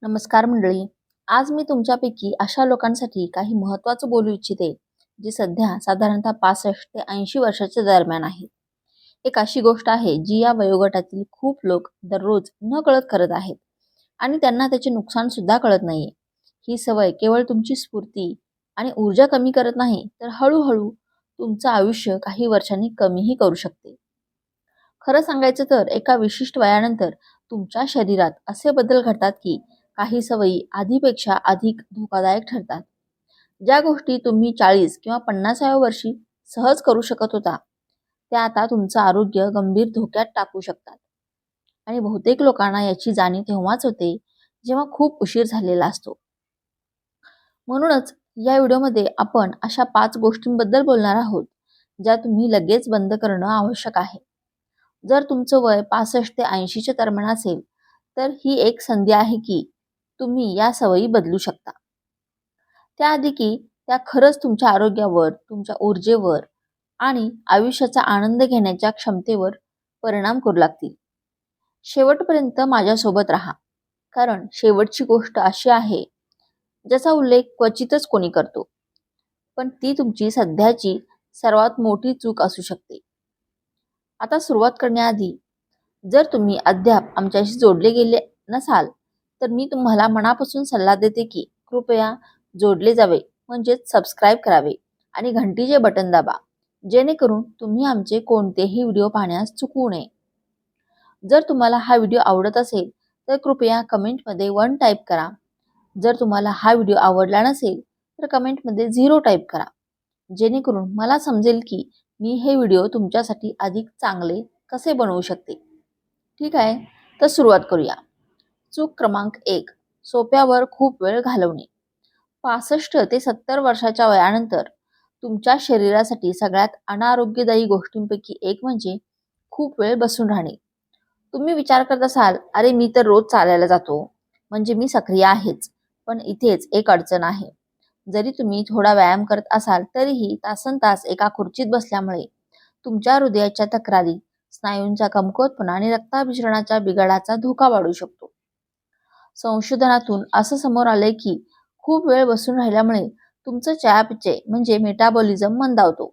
नमस्कार मंडळी. आज मी तुमच्यापैकी अशा लोकांसाठी काही महत्त्वाचं बोलू इच्छिते, जे सध्या साधारणतः 65 ते 80 वर्षाच्या दरम्यान आहेत. एक अशी गोष्ट आहे जी या वयोगटातील खूप लोक दररोज नकळत करत आहेत आणि त्यांना त्याचे नुकसान सुद्धा कळत नाहीये. ही सवय केवळ तुमची स्फूर्ती आणि ऊर्जा कमी करत नाही, तर हळूहळू तुमचं आयुष्य काही वर्षांनी कमीही करू शकते. खरं सांगायचं तर एका विशिष्ट वयानंतर तुमच्या शरीरात असे बदल घडतात की काही सवयी आधीपेक्षा अधिक धोकादायक ठरतात. ज्या गोष्टी तुम्ही 40 किंवा 50व्या वर्षी सहज करू शकत होता, त्या आता तुमचं आरोग्य गंभीर धोक्यात टाकू शकतात. आणि बहुतेक लोकांना याची जाणीव तेव्हाच होते, जेव्हा खूप उशीर झालेला असतो. म्हणूनच या व्हिडिओमध्ये आपण अशा 5 गोष्टींबद्दल बोलणार आहोत, ज्या तुम्ही लगेच बंद करणं आवश्यक आहे. जर तुमचं वय 65 ते 80च्या दरम्यान असेल, तर ही एक संधी आहे की तुम्ही या सवयी बदलू शकता. त्याआधी की त्या खरंच तुमच्या आरोग्यावर, तुमच्या ऊर्जेवर आणि आयुष्याचा आनंद घेण्याच्या क्षमतेवर परिणाम करू लागतील. शेवटपर्यंत माझ्यासोबत राहा, कारण शेवटची गोष्ट अशी आहे ज्याचा उल्लेख क्वचितच कोणी करतो, पण ती तुमची सध्याची सर्वात मोठी चूक असू शकते. आता सुरुवात करण्याआधी, जर तुम्ही अद्याप आमच्याशी जोडले गेले नसाल, तर मी तुम्हाला मनापासून सल्ला देते की कृपया जोडले जावे, म्हणजेच सबस्क्राईब करावे आणि घंटीचे बटन दाबा, जेणेकरून तुम्ही आमचे कोणतेही व्हिडिओ पाहण्यास चुकवू नये. जर तुम्हाला हा व्हिडिओ आवडत असेल तर कृपया कमेंटमध्ये 1 टाईप करा. जर तुम्हाला हा व्हिडिओ आवडला नसेल तर कमेंटमध्ये 0 टाईप करा, जेणेकरून मला समजेल की मी हे व्हिडिओ तुमच्यासाठी अधिक चांगले कसे बनवू शकते. ठीक आहे, तर सुरुवात करूया. चूक क्रमांक 1, सोप्यावर खूप वेळ घालवणे. 65 ते 70 वर्षाच्या वयानंतर तुमच्या शरीरासाठी सगळ्यात अनारोग्यदायी गोष्टींपैकी एक म्हणजे खूप वेळ बसून राहणे. तुम्ही विचार करत असाल, अरे मी तर रोज चालायला जातो, म्हणजे मी सक्रिय आहेच. पण इथेच एक अडचण आहे. जरी तुम्ही थोडा व्यायाम करत असाल तरीही तासनतास एका खुर्चीत बसल्यामुळे तुमच्या हृदयाच्या तक्रारी, स्नायूंचा कमकुवतपणा आणि रक्ताभिसरणाच्या बिघाडाचा धोका वाढू शकतो. संशोधनातून असं समोर आलंय की खूप वेळ बसून राहिल्यामुळे तुमचं चयापचय म्हणजे मेटाबॉलिझम मंदावतो.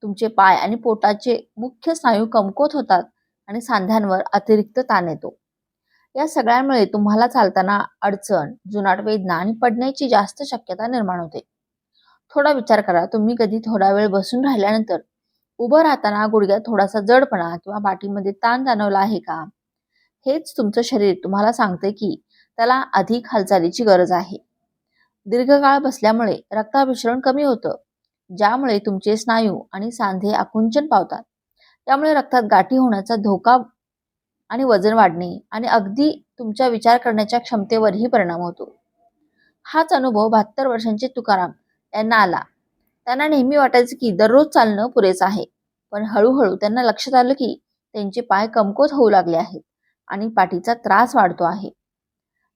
तुमचे पाय आणि पोटाचे मुख्य स्नायू कमकुवत होतात आणि सांध्यांवर अतिरिक्त ताण येतो. या सगळ्यामुळे तुम्हाला चालताना अडचण, जुनाट वेदना आणि पडण्याची जास्त शक्यता निर्माण होते. थोडा विचार करा, तुम्ही कधी थोडा वेळ बसून राहिल्यानंतर उभं राहताना गुडघ्यात थोडासा जडपणा किंवा पाठीमध्ये ताण जाणवला आहे का? हेच तुमचं शरीर तुम्हाला सांगते की त्याला अधिक हालचालीची गरज आहे. दीर्घकाळ बसल्यामुळे रक्ताभिसरण कमी होतं, ज्यामुळे तुमचे स्नायू आणि सांधे आकुंचन पावतात. त्यामुळे रक्तात गाठी होण्याचा धोका आणि वजन वाढणे आणि अगदी तुमच्या विचार करण्याच्या क्षमतेवरही परिणाम होतो. हाच अनुभव 72 वर्षांचे तुकाराम यांना आला. त्यांना नेहमी वाटायचं की दररोज चालणं पुरेसं आहे. पण हळूहळू त्यांना लक्षात आलं की त्यांचे पाय कमकुवत होऊ लागले आहेत आणि पाठीचा त्रास वाढतो आहे.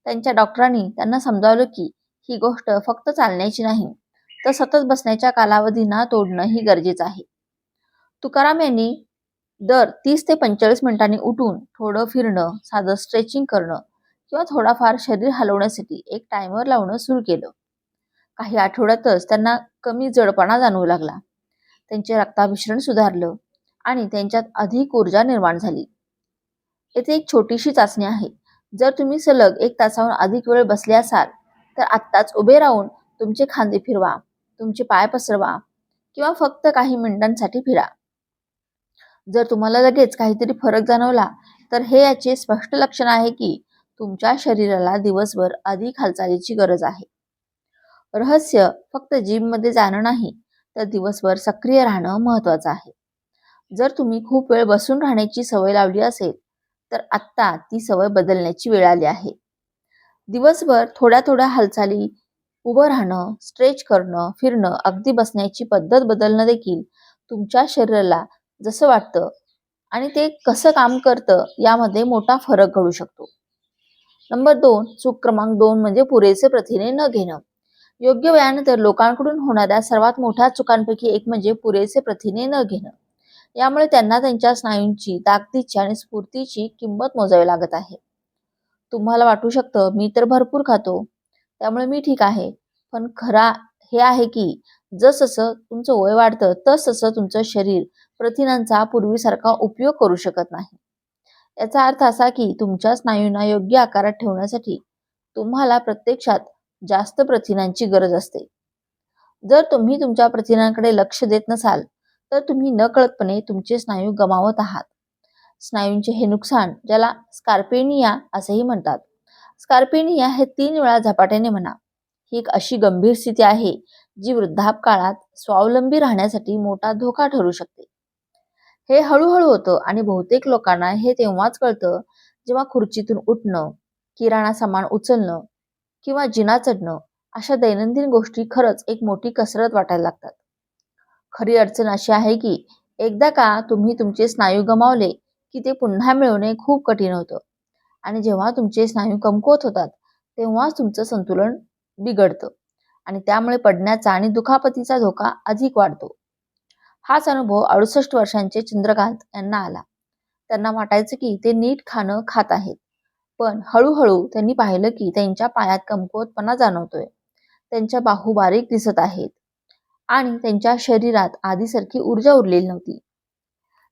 त्यांच्या डॉक्टरांनी त्यांना समजावलं की ही गोष्ट फक्त चालण्याची नाही, तर सतत बसण्याच्या कालावधींना तोडणंही गरजेचं आहे. तुकाराम यांनी दर 30 ते 45 मिनिटांनी उठून थोडं फिरणं, साधं स्ट्रेचिंग करणं किंवा थोडाफार शरीर हलवण्यासाठी एक टायमर लावणं सुरू केलं. काही आठवड्यातच त्यांना कमी जडपणा जाणवू लागला. त्यांचे रक्ताभिसरण सुधारलं आणि त्यांच्यात अधिक ऊर्जा निर्माण झाली. येथे एक छोटीशी चाचणी आहे. जर तुम्ही सलग 1 तासाहून अधिक वेळ बसले असाल, तर आत्ताच उभे राहून तुमचे खांदे फिरवा, तुमचे पाय पसरवा किंवा फक्त काही मिनिटांसाठी फिरा. जर तुम्हाला लगेच काहीतरी फरक जाणवला, तर हे याचे स्पष्ट लक्षण आहे की तुमच्या शरीराला दिवसभर अधिक हालचालीची गरज आहे. रहस्य फक्त जिममध्ये जाणं नाही, तर दिवसभर सक्रिय राहणं महत्त्वाचं आहे. जर तुम्ही खूप वेळ बसून राहण्याची सवय लावली असेल, तर आत्ता ती सवय बदलण्याची वेळ आली आहे. दिवसभर थोड्या थोड्या हालचाली, उभं राहणं, स्ट्रेच करणं, फिरणं, अगदी बसण्याची पद्धत बदलणं देखील तुमच्या शरीराला जसं वाटतं आणि ते कसं काम करतं यामध्ये मोठा फरक घडू शकतो. नंबर 2, चूक क्रमांक 2 म्हणजे पुरेसे प्रथिने न घेणं. योग्य वयानंतर लोकांकडून होणाऱ्या सर्वात मोठ्या चुकांपैकी एक म्हणजे पुरेसे प्रथिने न घेणं. यामुळे त्यांना त्यांच्या स्नायूंची, ताकदीची आणि स्फूर्तीची किंमत मोजावी लागत आहे. तुम्हाला वाटू शकतं मी तर भरपूर खातो, त्यामुळे मी ठीक आहे. पण खरा हे आहे की जसजसं तुमचं वय वाढतं तसतसं तुमचं शरीर प्रथिनांचा पूर्वीसारखा उपयोग करू शकत नाही. याचा अर्थ असा की तुमच्या स्नायूंना योग्य आकारात ठेवण्यासाठी तुम्हाला प्रत्यक्षात जास्त प्रथिनांची गरज असते. जर तुम्ही तुमच्या प्रथिनांकडे लक्ष देत नसाल, तर तुम्ही नकळतपणे तुमचे स्नायू गमावत आहात. स्नायूंचे हे नुकसान, ज्याला स्कार्पेनिया असेही म्हणतात. स्कार्पेनिया हे 3 वेळा झपाट्याने म्हणा. ही एक अशी गंभीर स्थिती आहे, जी वृद्धापकाळात स्वावलंबी राहण्यासाठी मोठा धोका ठरू शकते. हे हळूहळू होतं आणि बहुतेक लोकांना हे तेव्हाच कळतं, जेव्हा खुर्चीतून उठणं, किराणा सामान उचलणं किंवा जिना चढणं अशा दैनंदिन गोष्टी खरंच एक मोठी कसरत वाटायला लागतात. खरी अडचण अशी आहे की एकदा का तुम्ही तुमचे स्नायू गमावले, की ते पुन्हा मिळवणे खूप कठीण होतं आणि जेव्हा तुमचे स्नायू कमकुवत होतात, तेव्हाच तुमचं संतुलन बिघडतं आणि त्यामुळे पडण्याचा आणि दुखापतीचा धोका अधिक वाढतो. हाच अनुभव 68 वर्षांचे चंद्रकांत यांना आला. त्यांना वाटायचं की ते नीट खाणं खात आहेत. पण हळूहळू त्यांनी पाहिलं की त्यांच्या पायात कमकुवतपणा जाणवतोय. त्यांच्या बाहू बारीक दिसत आहेत आणि त्यांच्या शरीरात आधीसारखी ऊर्जा उरलेली नव्हती.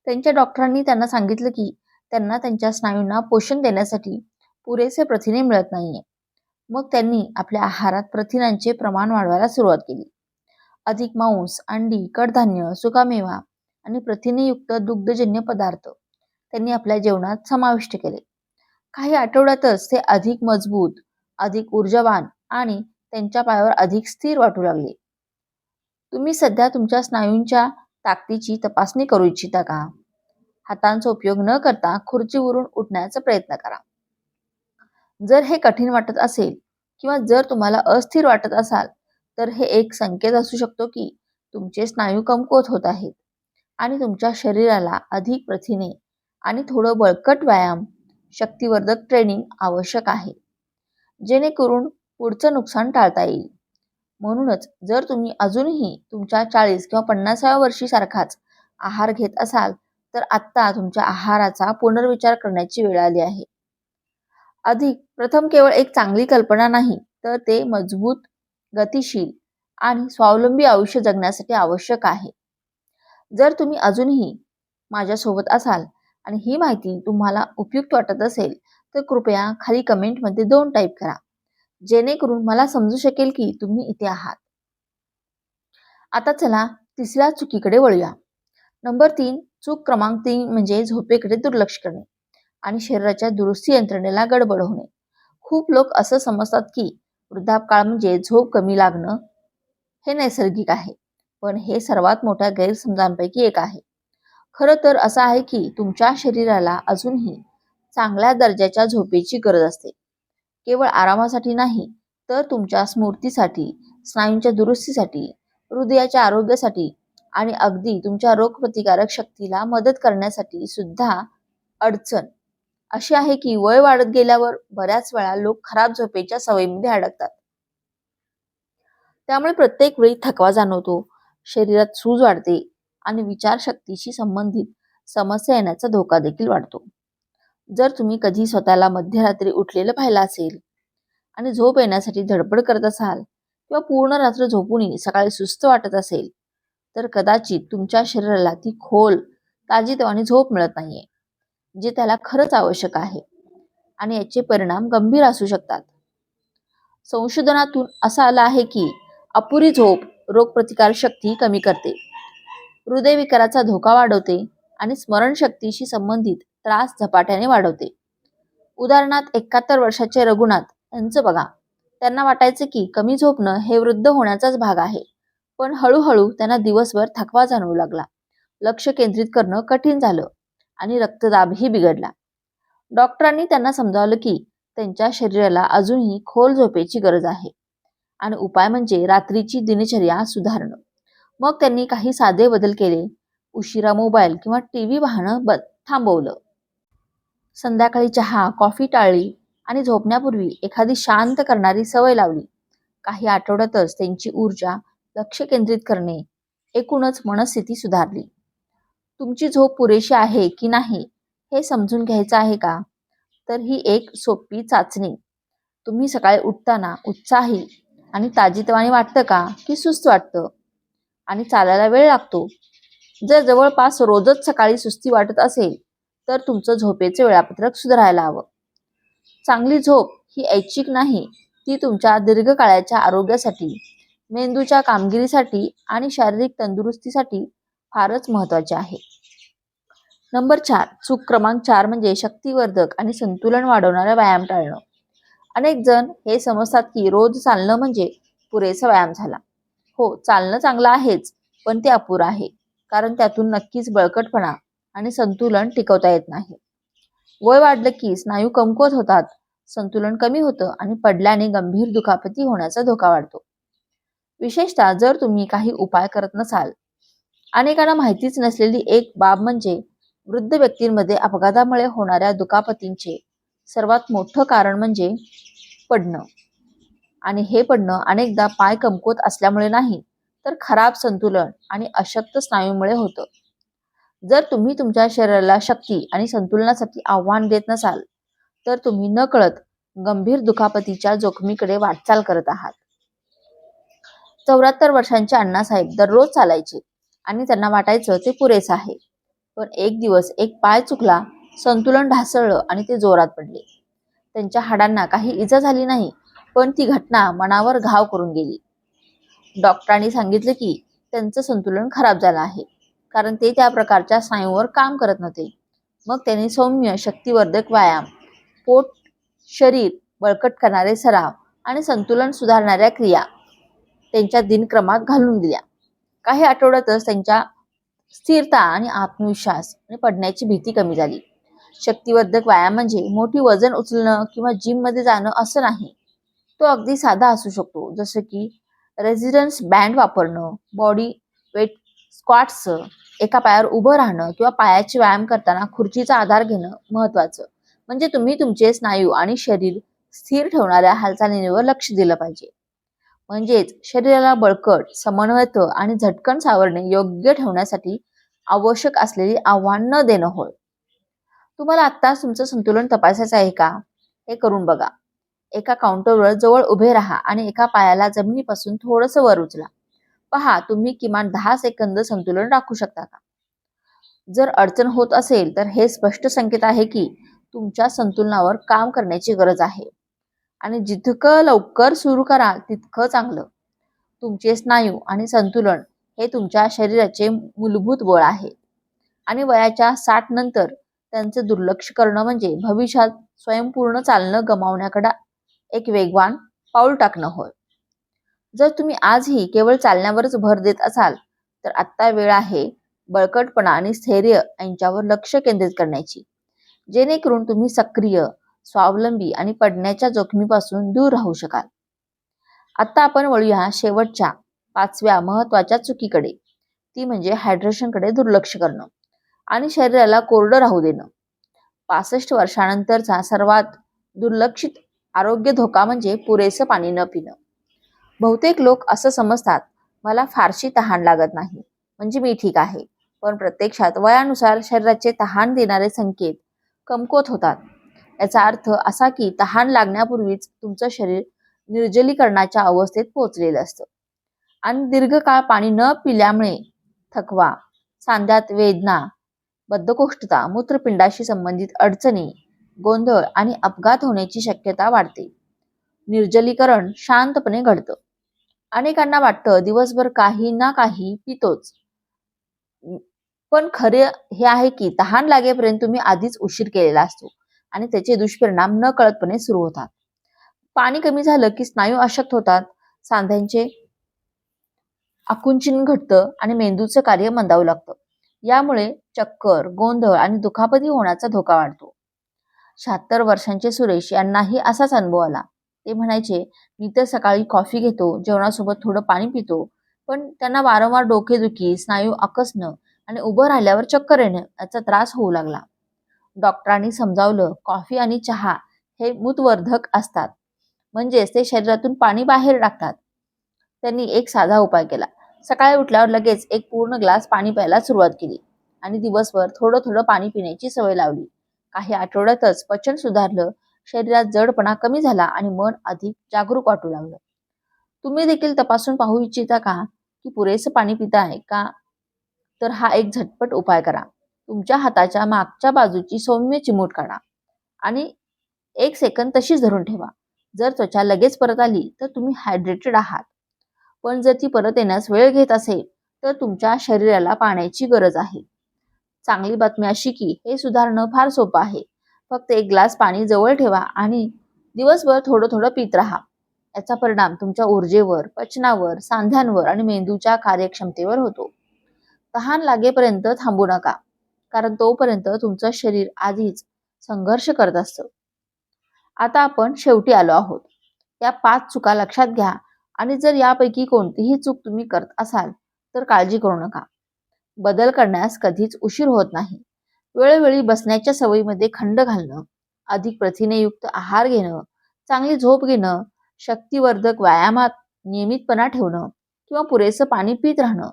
त्यांच्या डॉक्टरांनी त्यांना सांगितलं की त्यांना त्यांच्या स्नायूंना पोषण देण्यासाठी पुरेसे प्रथिने मिळत नाहीये. मग त्यांनी आपल्या आहारात प्रथिनांचे प्रमाण वाढवायला सुरुवात केली. अधिक मांस, अंडी, कडधान्य, सुकामेवा आणि प्रथिनेयुक्त दुग्धजन्य पदार्थ त्यांनी आपल्या जेवणात समाविष्ट केले. काही आठवड्यातच ते अधिक मजबूत, अधिक ऊर्जावान आणि त्यांच्या पायावर अधिक स्थिर वाटू लागले. तुम्ही सध्या तुमच्या स्नायूंच्या ताकदीची तपासणी करू इच्छिता का? हातांचा उपयोग न करता खुर्चीवरून उठण्याचा प्रयत्न करा. जर हे कठीण वाटत असेल किंवा जर तुम्हाला अस्थिर वाटत असाल, तर हे एक संकेत असू शकतो की तुमचे स्नायू कमकुवत होत आहेत आणि तुमच्या शरीराला अधिक प्रथिने आणि थोडं बळकट व्यायाम, शक्तिवर्धक ट्रेनिंग आवश्यक आहे, जेणेकरून पुढचं नुकसान टाळता येईल. म्हणूनच जर तुम्ही अजूनही तुमच्या 40 किंवा 50व्या वर्षी सारखाच आहार घेत असाल, तर आत्ता तुमच्या आहाराचा पुनर्विचार करण्याची वेळ आली आहे. प्रथम केवळ एक चांगली कल्पना नाही, तर ते मजबूत, गतिशील आणि स्वावलंबी आयुष्य जगण्यासाठी आवश्यक आहे. जर तुम्ही अजूनही माझ्यासोबत असाल आणि ही माहिती तुम्हाला उपयुक्त वाटत असेल, तर कृपया खाली कमेंटमध्ये 2 टाईप करा, जेणेकरून मला समजू शकेल की तुम्ही इथे आहात. आता चला तिसऱ्या चुकीकडे वळूया. नंबर 3, चूक क्रमांक 3 म्हणजे झोपेकडे दुर्लक्ष करणे आणि शरीराच्या दुरुस्ती यंत्रणेला गडबड होणे. खूप लोक असं समजतात की वृद्धापकाळ म्हणजे झोप कमी लागणं. हे नैसर्गिक आहे, पण हे सर्वात मोठ्या गैरसमजांपैकी एक आहे. खरं तर असं आहे की तुमच्या शरीराला अजूनही चांगल्या दर्जाच्या झोपेची गरज असते. केवळ आरामासाठी नाही, तर तुमच्या स्मृतीसाठी, स्नायूंच्या दुरुस्तीसाठी, हृदयाच्या आरोग्यासाठी आणि अगदी तुमच्या रोगप्रतिकारक शक्तीला मदत करण्यासाठी सुद्धा. अडचण अशी आहे की वय वाढत गेल्यावर बऱ्याच वेळा लोक खराब झोपेच्या सवयीमध्ये अडकतात. त्यामुळे प्रत्येक वेळी थकवा जाणवतो, शरीरात सूज वाढते आणि विचारशक्तीशी संबंधित समस्या येण्याचा धोका देखील वाढतो. जर तुम्ही कधी स्वतःला मध्यरात्री उठलेलं पाहिलं असेल आणि झोप येण्यासाठी धडपड करत असाल किंवा पूर्ण रात्र झोपूनही सकाळी सुस्त वाटत असेल, तर कदाचित तुमच्या शरीराला ती खोल, ताजीतवानी झोप मिळत नाहीये, जे त्याला खरंच आवश्यक आहे आणि याचे परिणाम गंभीर असू शकतात. संशोधनातून असं आलं आहे की अपुरी झोप रोगप्रतिकार शक्ती कमी करते, हृदयविकाराचा धोका वाढवते आणि स्मरणशक्तीशी संबंधित त्रास झपाट्याने वाढवते. उदाहरणार्थ 71 वर्षाचे रघुनाथ यांचं बघा. त्यांना वाटायचं की कमी झोपणं हे वृद्ध होण्याचाच भाग आहे, पण हळूहळू त्यांना दिवसभर थकवा जाणवू लागला, लक्ष केंद्रित करणं कठीण झालं आणि रक्तदाबही बिघडला. डॉक्टरांनी त्यांना समजावलं की त्यांच्या शरीराला अजूनही खोल झोपेची गरज आहे आणि उपाय म्हणजे रात्रीची दिनचर्या सुधारणं. मग त्यांनी काही साधे बदल केले. उशिरा मोबाईल किंवा टीव्ही पाहणं थांबवलं. संध्याकाळी चहा, कॉफी टाळली आणि झोपण्यापूर्वी एखादी शांत करणारी सवय लावली. काही आठवड्यातच त्यांची ऊर्जा, लक्ष केंद्रित करणे, एकूणच मनस्थिती सुधारली. तुमची झोप पुरेशी आहे की नाही हे समजून घ्यायचं आहे का? तर ही एक सोपी चाचणी. तुम्ही सकाळी उठताना उत्साही आणि ताजीतवानी वाटतं का, की सुस्त वाटतं आणि चालायला वेळ लागतो? जर जवळपास रोजच सकाळी सुस्ती वाटत असेल तर तुमचं झोपेचे वेळापत्रक सुधारायला हवं. चांगली झोप ही ऐच्छिक नाही, ती तुमच्या दीर्घकाळाच्या आरोग्यासाठी, मेंदूच्या कामगिरीसाठी आणि शारीरिक तंदुरुस्तीसाठी फारच महत्त्वाची आहे. नंबर 4, चूक क्रमांक 4 म्हणजे शक्तिवर्धक आणि संतुलन वाढवणारा व्यायाम टाळणं. अनेक जण हे समजतात की रोज चालणं म्हणजे पुरेसा व्यायाम झाला. हो, चालणं चांगलं आहेच, पण ते अपुरं आहे, कारण त्यातून नक्कीच बळकटपणा आणि संतुलन टिकवता येत नाही. वय वाढलं की स्नायू कमकुवत होतात, संतुलन कमी होतं आणि पडल्याने गंभीर दुखापती होण्याचा धोका वाढतो. विशेषतः जर तुम्ही काही उपाय करत नसाल. अनेकांना माहितीच नसलेली एक बाब म्हणजे वृद्ध व्यक्तींमध्ये अपघातामुळे होणाऱ्या दुखापतींचे सर्वात मोठं कारण म्हणजे पडणं. आणि हे पडणं अनेकदा पाय कमकुवत असल्यामुळे नाही, तर खराब संतुलन आणि अशक्त स्नायूमुळे होतं. जर तुम्ही तुमच्या शरीराला शक्ती आणि संतुलनासाठी आव्हान देत नसाल, तर तुम्ही नकळत गंभीर दुखापतीच्या जोखमीकडे वाटचाल करत आहात. 74 वर्षांचे अण्णासाहेब दररोज चालायचे आणि त्यांना वाटायचं ते पुरेसं आहे. पण एक दिवस एक पाय चुकला, संतुलन ढासळलं आणि ते जोरात पडले. त्यांच्या हाडांना काही इजा झाली नाही, पण ती घटना मनावर घाव करून गेली. डॉक्टरांनी सांगितलं की त्यांचं संतुलन खराब झालं आहे, कारण ते त्या प्रकारच्या स्नायूंवर काम करत नव्हते. मग त्यांनी सौम्य शक्तिवर्धक व्यायाम, पोट शरीर बळकट करणारे सराव आणि संतुलन सुधारणाऱ्या क्रिया त्यांच्या दिनक्रमात घालून दिल्या. काही आठवड्यातच त्यांच्या स्थिरता आणि आत्मविश्वास आणि पडण्याची भीती कमी झाली. शक्तिवर्धक व्यायाम म्हणजे मोठी वजन उचलणं किंवा जिम मध्ये जाणं असं नाही. तो अगदी साधा असू शकतो, जसं की रेझिस्टन्स बँड वापरणं, बॉडी वेट स्क्वॉट्स, एका पायावर उभं राहणं किंवा पायाचे व्यायाम करताना खुर्चीचा आधार घेणं महत्त्वाचं. म्हणजे तुम्ही तुमचे स्नायू आणि शरीर स्थिर ठेवणाऱ्या हालचालींवर लक्ष दिलं पाहिजे. म्हणजेच शरीराला बळकट, समन्वयित आणि झटकन सावरणे योग्य ठेवण्यासाठी आवश्यक असलेली आव्हान न देणं होय. तुम्हाला आत्ताच तुमचं संतुलन तपासायचं आहे का? हे करून बघा. एका काउंटरवर जवळ उभे राहा आणि एका पायाला जमिनीपासून थोडंसं वर उचला. पहा तुम्ही किमान 10 सेकंद संतुलन राखू शकता का? जर अडचण होत असेल तर हे स्पष्ट संकेत आहे की तुमच्या संतुलनावर काम करण्याची गरज आहे. आणि जितकं लवकर सुरू कराल तितकं चांगलं. तुमचे स्नायू आणि संतुलन हे तुमच्या शरीराचे मूलभूत बळ आहे. आणि वयाच्या 60 नंतर त्यांचं दुर्लक्ष करणं म्हणजे भविष्यात स्वयंपूर्ण चालणं गमावण्याकडे एक वेगवान पाऊल टाकणं होय. जर तुम्ही आजही केवळ चालण्यावरच भर देत असाल तर आत्ता वेळ आहे बळकटपणा आणि स्थैर्य यांच्यावर लक्ष केंद्रित करण्याची, जेणेकरून तुम्ही सक्रिय, स्वावलंबी आणि पडण्याच्या जोखमीपासून दूर राहू शकाल. आता आपण वळूया शेवटच्या 5व्या महत्त्वाच्या चुकीकडे, ती म्हणजे हायड्रेशनकडे दुर्लक्ष करणं आणि शरीराला कोरडं राहू देणं. 65 वर्षानंतरचा सर्वात दुर्लक्षित आरोग्य धोका म्हणजे पुरेसं पाणी न पिणं. बहुतेक लोक असं समजतात, मला फारशी तहान लागत नाही, म्हणजे मी ठीक आहे. पण प्रत्यक्षात वयानुसार शरीराचे तहान देणारे संकेत कमकुवत होतात. याचा अर्थ असा की तहान लागण्यापूर्वीच तुमचं शरीर निर्जलीकरणाच्या अवस्थेत पोहोचलेलं असतं. आणि दीर्घकाळ पाणी न पिल्यामुळे थकवा, सांध्यात वेदना, बद्धकोष्ठता, मूत्रपिंडाशी संबंधित अडचणी, गोंधळ आणि अपघात होण्याची शक्यता वाढते. निर्जलीकरण शांतपणे घडतं. अनेकांना वाटतं दिवसभर काही ना काही पितोच, पण खरे हे आहे की तहान लागेपर्यंत तुम्ही आधीच उशीर केलेला असतो आणि त्याचे दुष्परिणाम न कळतपणे सुरू होतात. पाणी कमी झालं की स्नायू अशक्त होतात, सांध्यांचे आकुंचन घडतं आणि मेंदूचं कार्य मंदावू लागतं. यामुळे चक्कर, गोंधळ आणि दुखापती होण्याचा धोका वाढतो. 76 वर्षांचे सुरेश यांनाही असाच अनुभव आला. ते म्हणायचे, मी तर सकाळी कॉफी घेतो, जेवणासोबत थोडं पाणी पितो, पण त्यांना वारंवार डोकेदुखी, स्नायू आकसणं आणि उभं राहिल्यावर चक्कर येणं याचा त्रास होऊ लागला. डॉक्टरांनी समजावलं, कॉफी आणि चहा हे मूतवर्धक असतात, म्हणजेच ते शरीरातून पाणी बाहेर टाकतात. त्यांनी एक साधा उपाय केला. सकाळी उठल्यावर लगेच एक पूर्ण ग्लास पाणी प्यायला सुरुवात केली आणि दिवसभर थोडं थोडं पाणी पिण्याची सवय लावली. काही आठवड्यातच पचन सुधारलं, शरीरात जडपणा कमी झाला आणि मन अधिक जागरूक वाटू लागलं. तुम्ही देखील तपासून पाहू इच्छिता का की पुरेसं पाणी पिताय का? तर हा एक झटपट उपाय करा. तुमच्या हाताच्या मागच्या बाजूची सौम्य चिमूट काढा आणि 1 सेकंद तशीच धरून ठेवा. जर त्वचा लगेच परत आली तर तुम्ही हायड्रेटेड आहात. पण जर ती परत येण्यास वेळ घेत असेल तर तुमच्या शरीराला पाण्याची गरज आहे. चांगली बातमी अशी की हे सुधारणं फार सोपं आहे. फक्त 1 ग्लास पाणी जवळ ठेवा आणि दिवसभर थोडं थोडं पित राहा. याचा परिणाम तुमच्या ऊर्जेवर, पचनावर, सांध्यांवर आणि मेंदूच्या कार्यक्षमतेवर होतो. तहान लागेपर्यंत थांबू नका, कारण तोपर्यंत तुमचं शरीर आधीच संघर्ष करत असतं. आता आपण शेवटी आलो आहोत. या 5 चुका लक्षात घ्या आणि जर यापैकी कोणतीही चूक तुम्ही करत असाल तर काळजी करू नका. बदल करण्यास कधीच उशीर होत नाही. वेळोवेळी बसण्याच्या सवयीमध्ये खंड घालणं, अधिक प्रथिनेयुक्त आहार घेणं, चांगली झोप घेणं, शक्तिवर्धक व्यायामात नियमितपणा ठेवणं किंवा पुरेसं पाणी पित राहणं.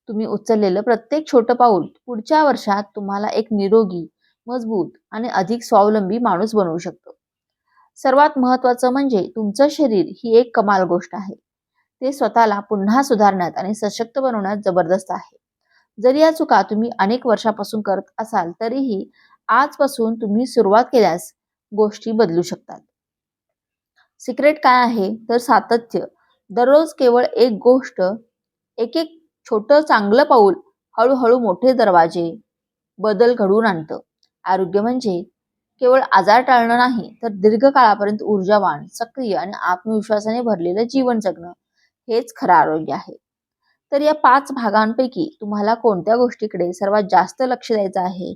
तुम्ही उचललेलं प्रत्येक छोटं पाऊल पुढच्या वर्षात तुम्हाला एक निरोगी, मजबूत आणि अधिक स्वावलंबी माणूस बनवू शकतो. सर्वात महत्त्वाचं म्हणजे तुमचं शरीर ही एक कमाल गोष्ट आहे. ते स्वतःला पुन्हा सुधारण्यात आणि सशक्त बनवण्यात जबरदस्त आहे. जरी या चुका तुम्ही अनेक वर्षापासून करत असाल तरीही आजपासून तुम्ही सुरुवात केल्यास गोष्टी बदलू शकतात. सिक्रेट काय आहे तर सातत्य. दररोज केवळ एक गोष्ट, एक एक छोटं चांगलं पाऊल हळूहळू मोठे दरवाजे बदल घडवून आणतं. आरोग्य म्हणजे केवळ आजार टाळणं नाही तर दीर्घकाळापर्यंत ऊर्जावान, सक्रिय आणि आत्मविश्वासाने भरलेलं जीवन जगणं हेच खरं आरोग्य आहे. तर या 5 भागांपैकी तुम्हाला कोणत्या गोष्टीकडे सर्वात जास्त लक्ष द्यायचं आहे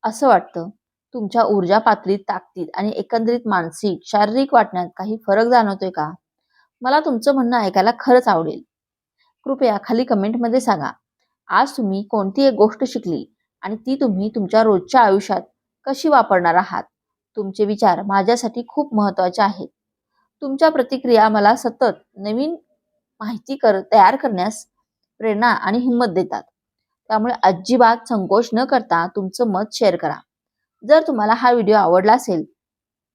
असं वाटतं? तुमच्या ऊर्जा पातळीत, ताकदीत आणि एकंदरीत मानसिक, शारीरिक वाटण्यात काही फरक जाणवतोय का? मला तुमचं म्हणणं ऐकायला खरंच आवडेल. कृपया खाली कमेंटमध्ये सांगा. आज तुम्ही कोणती एक गोष्ट शिकली आणि ती तुम्ही तुमच्या रोजच्या आयुष्यात कशी वापरणार आहात? तुमचे विचार माझ्यासाठी खूप महत्त्वाचे आहेत. तुमच्या प्रतिक्रिया मला सतत नवीन माहिती तयार करण्यास प्रेरणा आणि हिंमत देतात. त्यामुळे अजिबात संकोच न करता तुमचं मत शेअर करा. जर तुम्हाला हा व्हिडिओ आवडला असेल,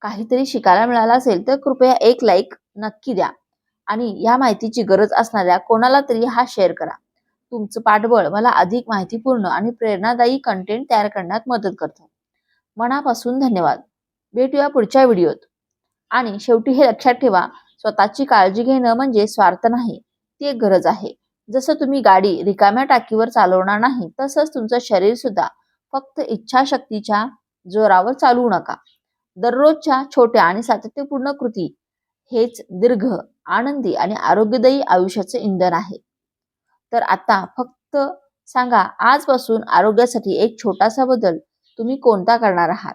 काहीतरी शिकायला मिळालं असेल तर कृपया एक लाईक नक्की द्या आणि या माहितीची गरज असणाऱ्या कोणाला तरी हा शेअर करा. तुमचं पाठबळ मला अधिक माहितीपूर्ण आणि प्रेरणादायी कंटेंट तयार करण्यात मदत करतं. मनापासून धन्यवाद. भेटूया पुढच्या व्हिडिओत. आणि शेवटी हे लक्षात ठेवा, स्वतःची काळजी घेणं म्हणजे स्वार्थ नाही, ती एक गरज आहे. जसं तुम्ही गाडी रिकाम्या टाकीवर चालवणार नाही तसंच तुमचं शरीर सुद्धा फक्त इच्छाशक्तीच्या जोरावर चालवू नका. दररोजच्या छोट्या आणि सातत्यपूर्ण कृती हेच दीर्घ, आनंदी आणि आरोग्यदायी आयुष्याचे इंधन आहे. तर आता फक्त सांगा, आजपासून आरोग्यासाठी एक छोटासा बदल तुम्ही कोणता करणार आहात?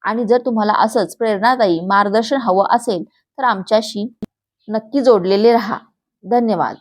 आणि जर तुम्हाला असंच प्रेरणादायी मार्गदर्शन हवं असेल तर आमच्याशी नक्की जोडलेले राहा. धन्यवाद.